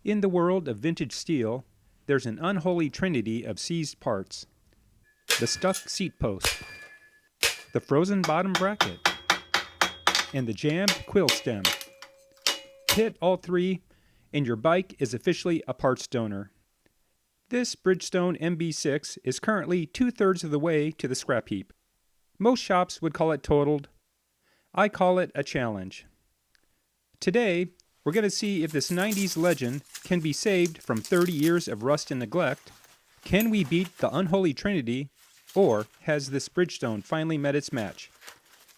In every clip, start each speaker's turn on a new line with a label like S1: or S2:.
S1: In the world of vintage steel, there's an unholy trinity of seized parts. The stuck seat post, the frozen bottom bracket, and the jammed quill stem. Hit all three, and your bike is officially a parts donor. This Bridgestone MB-6 is currently 2/3 of the way to the scrap heap. Most shops would call it totaled. I call it a challenge. Today, we're going to see if this 90s legend can be saved from 30 years of rust and neglect. Can we beat the Unholy Trinity? Or has this Bridgestone finally met its match?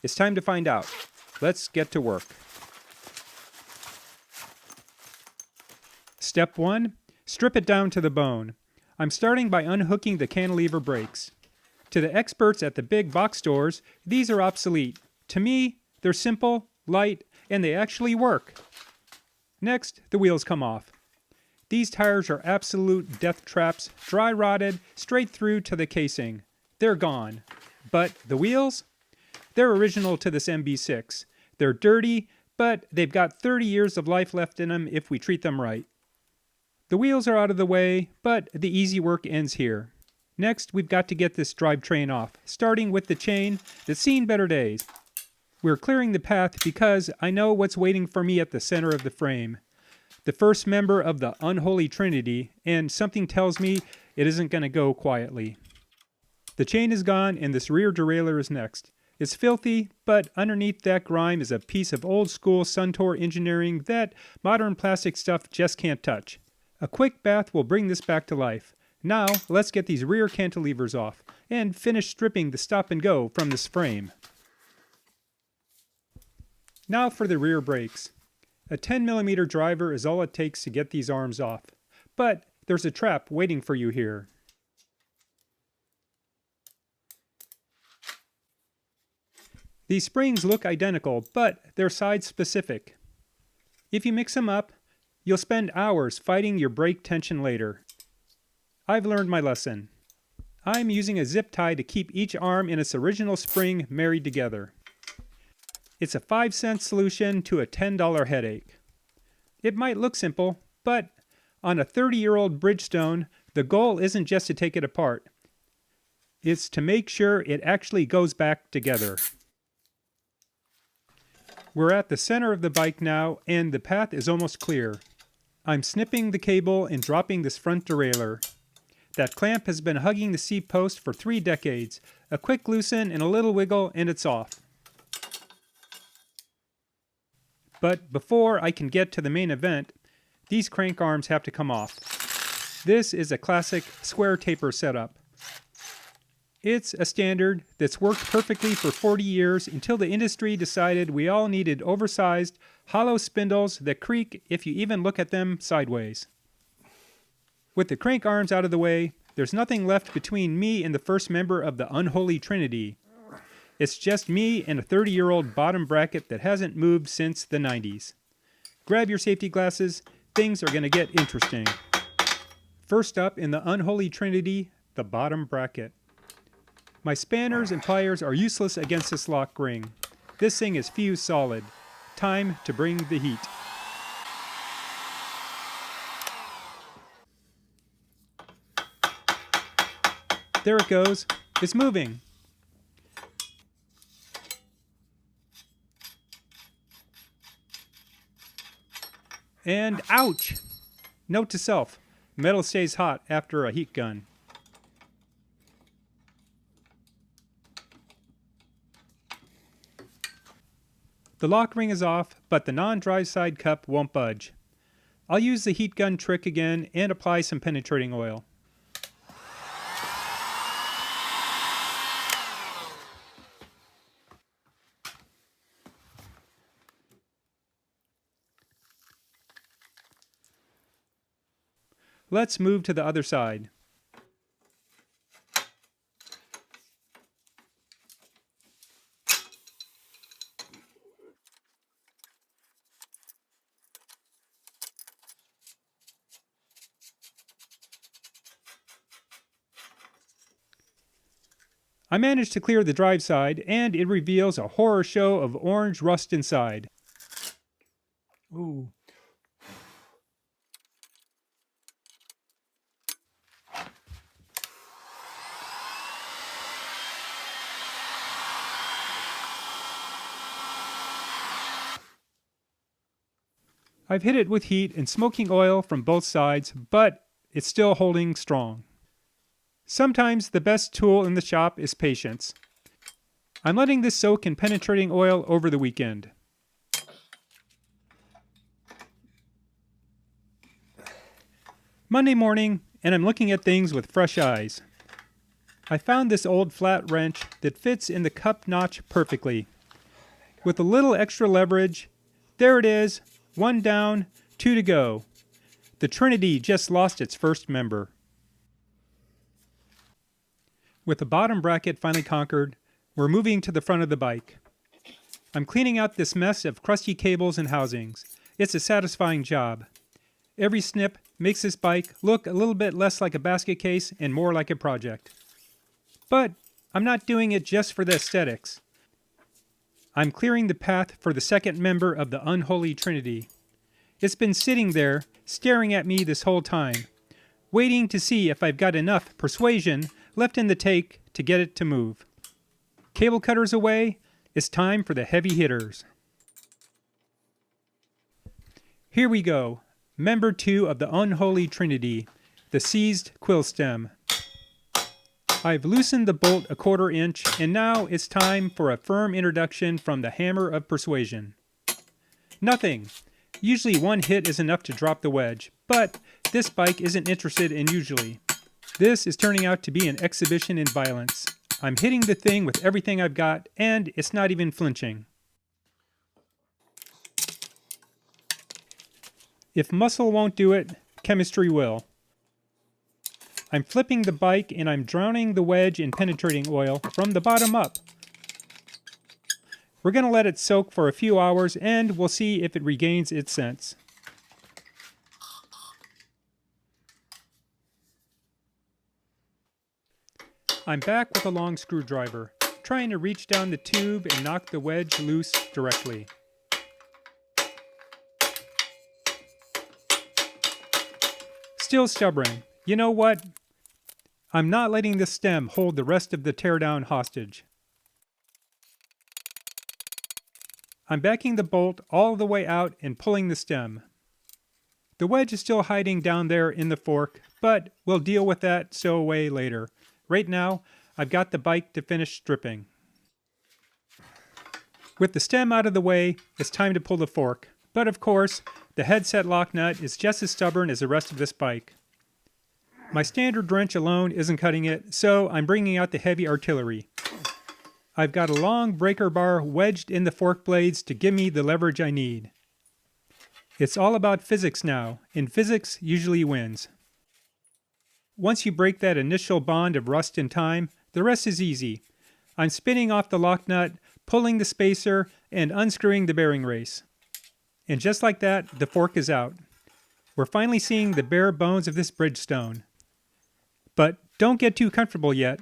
S1: It's time to find out. Let's get to work. Step 1. Strip it down to the bone. I'm starting by unhooking the cantilever brakes. To the experts at the big box stores, these are obsolete. To me, they're simple, light, and they actually work. Next, the wheels come off. These tires are absolute death traps, dry rotted, straight through to the casing. They're gone. But the wheels? They're original to this MB-6. They're dirty, but they've got 30 years of life left in them if we treat them right. The wheels are out of the way, but the easy work ends here. Next, we've got to get this drivetrain off, starting with the chain that's seen better days. We're clearing the path because I know what's waiting for me at the center of the frame. The first member of the Unholy Trinity, and something tells me it isn't going to go quietly. The chain is gone and this rear derailleur is next. It's filthy, but underneath that grime is a piece of old school Suntour engineering that modern plastic stuff just can't touch. A quick bath will bring this back to life. Now, let's get these rear cantilevers off and finish stripping the stop and go from this frame. Now for the rear brakes. A 10mm driver is all it takes to get these arms off. But there's a trap waiting for you here. These springs look identical, but they're side specific. If you mix them up, you'll spend hours fighting your brake tension later. I've learned my lesson. I'm using a zip tie to keep each arm in its original spring married together. It's a 5-cent solution to a $10 headache. It might look simple, but on a 30-year-old Bridgestone, the goal isn't just to take it apart. It's to make sure it actually goes back together. We're at the center of the bike now, and the path is almost clear. I'm snipping the cable and dropping this front derailleur. That clamp has been hugging the seat post for 3 decades. A quick loosen and a little wiggle and it's off. But before I can get to the main event, these crank arms have to come off. This is a classic square taper setup. It's a standard that's worked perfectly for 40 years until the industry decided we all needed oversized, hollow spindles that creak if you even look at them sideways. With the crank arms out of the way, there's nothing left between me and the first member of the Unholy Trinity. It's just me and a 30-year-old bottom bracket that hasn't moved since the 90s. Grab your safety glasses, things are going to get interesting. First up in the Unholy Trinity, the bottom bracket. My spanners and pliers are useless against this lock ring. This thing is fused solid. Time to bring the heat. There it goes. It's moving. And ouch! Note to self, metal stays hot after a heat gun. The lock ring is off, but the non-dry side cup won't budge. I'll use the heat gun trick again and apply some penetrating oil. Let's move to the other side. I managed to clear the drive side, and it reveals a horror show of orange rust inside. Ooh. I've hit it with heat and smoking oil from both sides, but it's still holding strong. Sometimes the best tool in the shop is patience. I'm letting this soak in penetrating oil over the weekend. Monday morning, and I'm looking at things with fresh eyes. I found this old flat wrench that fits in the cup notch perfectly. With a little extra leverage, there it is, 1 down, 2 to go. The Trinity just lost its first member. With the bottom bracket finally conquered, we're moving to the front of the bike. I'm cleaning out this mess of crusty cables and housings. It's a satisfying job. Every snip makes this bike look a little bit less like a basket case and more like a project. But I'm not doing it just for the aesthetics. I'm clearing the path for the second member of the Unholy Trinity. It's been sitting there, staring at me this whole time, waiting to see if I've got enough persuasion left in the tank to get it to move. Cable cutters away, it's time for the heavy hitters. Here we go, member 2 of the Unholy Trinity, the seized quill stem. I've loosened the bolt a 1/4 inch, and now it's time for a firm introduction from the hammer of persuasion. Nothing. Usually 1 hit is enough to drop the wedge, but this bike isn't interested in usually. This is turning out to be an exhibition in violence. I'm hitting the thing with everything I've got, and it's not even flinching. If muscle won't do it, chemistry will. I'm flipping the bike and I'm drowning the wedge in penetrating oil from the bottom up. We're going to let it soak for a few hours and we'll see if it regains its sense. I'm back with a long screwdriver, trying to reach down the tube and knock the wedge loose directly. Still stubborn. You know what? I'm not letting the stem hold the rest of the teardown hostage. I'm backing the bolt all the way out and pulling the stem. The wedge is still hiding down there in the fork, but we'll deal with that stowaway later. Right now, I've got the bike to finish stripping. With the stem out of the way, it's time to pull the fork. But of course, the headset lock nut is just as stubborn as the rest of this bike. My standard wrench alone isn't cutting it, so I'm bringing out the heavy artillery. I've got a long breaker bar wedged in the fork blades to give me the leverage I need. It's all about physics now, and physics usually wins. Once you break that initial bond of rust and time, the rest is easy. I'm spinning off the lock nut, pulling the spacer, and unscrewing the bearing race. And just like that, the fork is out. We're finally seeing the bare bones of this Bridgestone. But don't get too comfortable yet.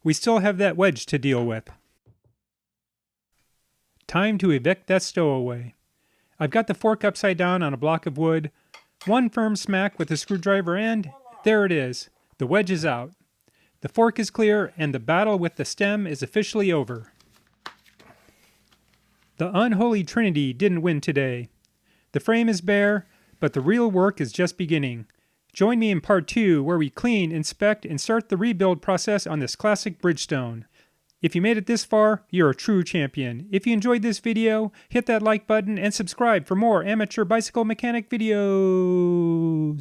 S1: We still have that wedge to deal with. Time to evict that stowaway. I've got the fork upside down on a block of wood, 1 firm smack with a screwdriver, and there it is. The wedge is out. The fork is clear, and the battle with the stem is officially over. The Unholy Trinity didn't win today. The frame is bare, but the real work is just beginning. Join me in part 2 where we clean, inspect, and start the rebuild process on this classic Bridgestone. If you made it this far, you're a true champion. If you enjoyed this video, hit that like button and subscribe for more amateur bicycle mechanic videos.